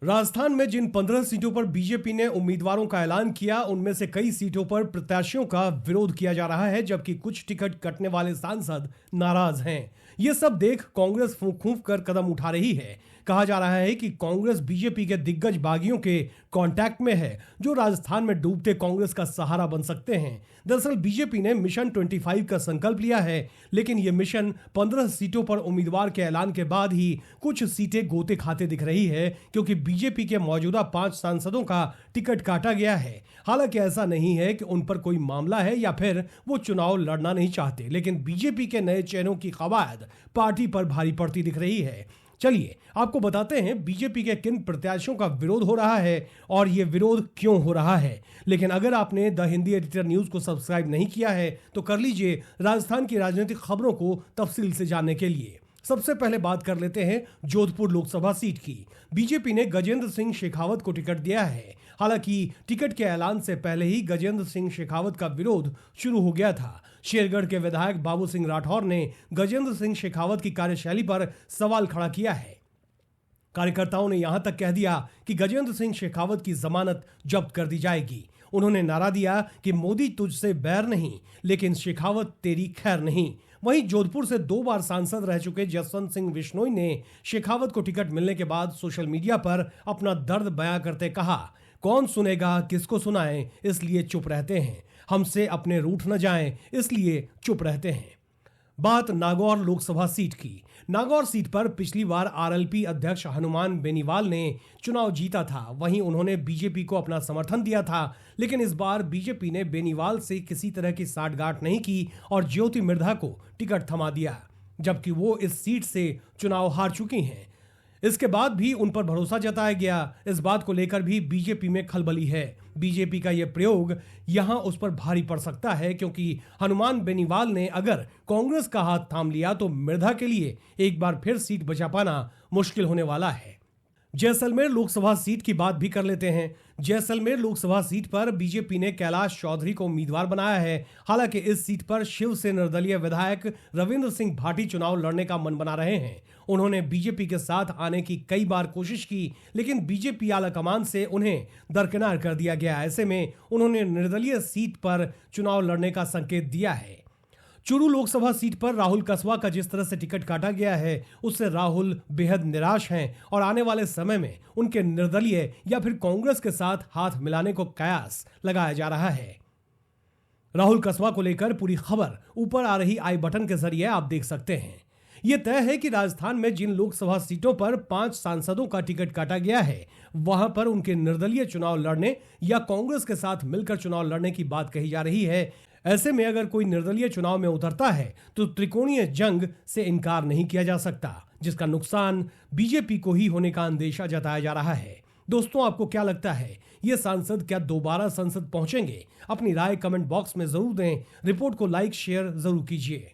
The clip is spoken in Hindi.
राजस्थान में जिन 15 सीटों पर बीजेपी ने उम्मीदवारों का ऐलान किया, उनमें से कई सीटों पर प्रत्याशियों का विरोध किया जा रहा है, जबकि कुछ टिकट कटने वाले सांसद नाराज हैं। ये सब देख कांग्रेस फूंक फूंक कर कदम उठा रही है। कहा जा रहा है कि कांग्रेस बीजेपी के दिग्गज बागियों के कांटेक्ट में है, जो राजस्थान में डूबते कांग्रेस का सहारा बन सकते हैं। दरअसल बीजेपी ने मिशन 25 का संकल्प लिया है, लेकिन यह मिशन 15 सीटों पर उम्मीदवार के ऐलान के बाद ही कुछ सीटें गोते खाते दिख रही है, क्योंकि बीजेपी के मौजूदा 5 सांसदों का टिकट काटा गया है। हालांकि ऐसा नहीं है कि उन पर कोई मामला है या फिर वो चुनाव लड़ना नहीं चाहते, लेकिन बीजेपी के नए चेहरों की कवायद पार्टी पर भारी पड़ती दिख रही है। चलिए आपको बताते हैं बीजेपी के किन प्रत्याशियों का विरोध हो रहा है और ये विरोध क्यों हो रहा है। लेकिन अगर आपने द हिंदी एडिटर न्यूज को सब्सक्राइब नहीं किया है तो कर लीजिए, राजस्थान की राजनीतिक खबरों को तफसील से जानने के लिए। सबसे पहले बात कर लेते हैं जोधपुर लोकसभा सीट की। बीजेपी ने गजेंद्र सिंह शेखावत को टिकट दिया है। हालांकि टिकट के ऐलान से पहले ही गजेंद्र सिंह शेखावत का विरोध शुरू हो गया था। शेरगढ़ के विधायक बाबू सिंह राठौर ने गजेंद्र सिंह शेखावत की कार्यशैली पर सवाल खड़ा किया है। कार्यकर्ताओं ने यहां तक कह दिया कि गजेंद्र सिंह शेखावत की जमानत जब्त कर दी जाएगी। उन्होंने नारा दिया कि मोदी तुझसे बैर नहीं, लेकिन शेखावत तेरी खैर नहीं। वहीं जोधपुर से 2 बार सांसद रह चुके जसवंत सिंह बिश्नोई ने शेखावत को टिकट मिलने के बाद सोशल मीडिया पर अपना दर्द बयां करते कहा, कौन सुनेगा, किसको सुनाएं, इसलिए चुप रहते हैं। हमसे अपने रूठ न जाएं, इसलिए चुप रहते हैं। बात नागौर लोकसभा सीट की। नागौर सीट पर पिछली बार आरएलपी अध्यक्ष हनुमान बेनीवाल ने चुनाव जीता था। वहीं उन्होंने बीजेपी को अपना समर्थन दिया था, लेकिन इस बार बीजेपी ने बेनीवाल से किसी तरह की साठगांठ नहीं की और ज्योति मिर्धा को टिकट थमा दिया, जबकि वो इस सीट से चुनाव हार चुकी हैं। इसके बाद भी उन पर भरोसा जताया गया। इस बात को लेकर भी बीजेपी में खलबली है। बीजेपी का यह प्रयोग यहां उस पर भारी पड़ सकता है, क्योंकि हनुमान बेनीवाल ने अगर कांग्रेस का हाथ थाम लिया तो मिर्धा के लिए एक बार फिर सीट बचा पाना मुश्किल होने वाला है। जैसलमेर लोकसभा सीट की बात भी कर लेते हैं। जैसलमेर लोकसभा सीट पर बीजेपी ने कैलाश चौधरी को उम्मीदवार बनाया है। हालांकि इस सीट पर शिव से निर्दलीय विधायक रविंद्र सिंह भाटी चुनाव लड़ने का मन बना रहे हैं। उन्होंने बीजेपी के साथ आने की कई बार कोशिश की, लेकिन बीजेपी आलाकमान से उन्हें दरकिनार कर दिया गया। ऐसे में उन्होंने निर्दलीय सीट पर चुनाव लड़ने का संकेत दिया है। चुरू लोकसभा सीट पर राहुल कसवा का जिस तरह से टिकट काटा गया है, उससे राहुल बेहद निराश हैं और आने वाले समय में उनके निर्दलीय या फिर कांग्रेस के साथ हाथ मिलाने को कयास लगाया जा रहा है। राहुल कसवा को लेकर पूरी खबर ऊपर आ रही आई बटन के जरिए आप देख सकते हैं। यह तय है कि राजस्थान में जिन लोकसभा सीटों पर 5 सांसदों का टिकट काटा गया है, वहां पर उनके निर्दलीय चुनाव लड़ने या कांग्रेस के साथ मिलकर चुनाव लड़ने की बात कही जा रही है। ऐसे में अगर कोई निर्दलीय चुनाव में उतरता है तो त्रिकोणीय जंग से इनकार नहीं किया जा सकता, जिसका नुकसान बीजेपी को ही होने का अंदेशा जताया जा रहा है। दोस्तों, आपको क्या लगता है, ये सांसद क्या दोबारा संसद पहुंचेंगे? अपनी राय कमेंट बॉक्स में जरूर दें। रिपोर्ट को लाइक शेयर जरूर कीजिए।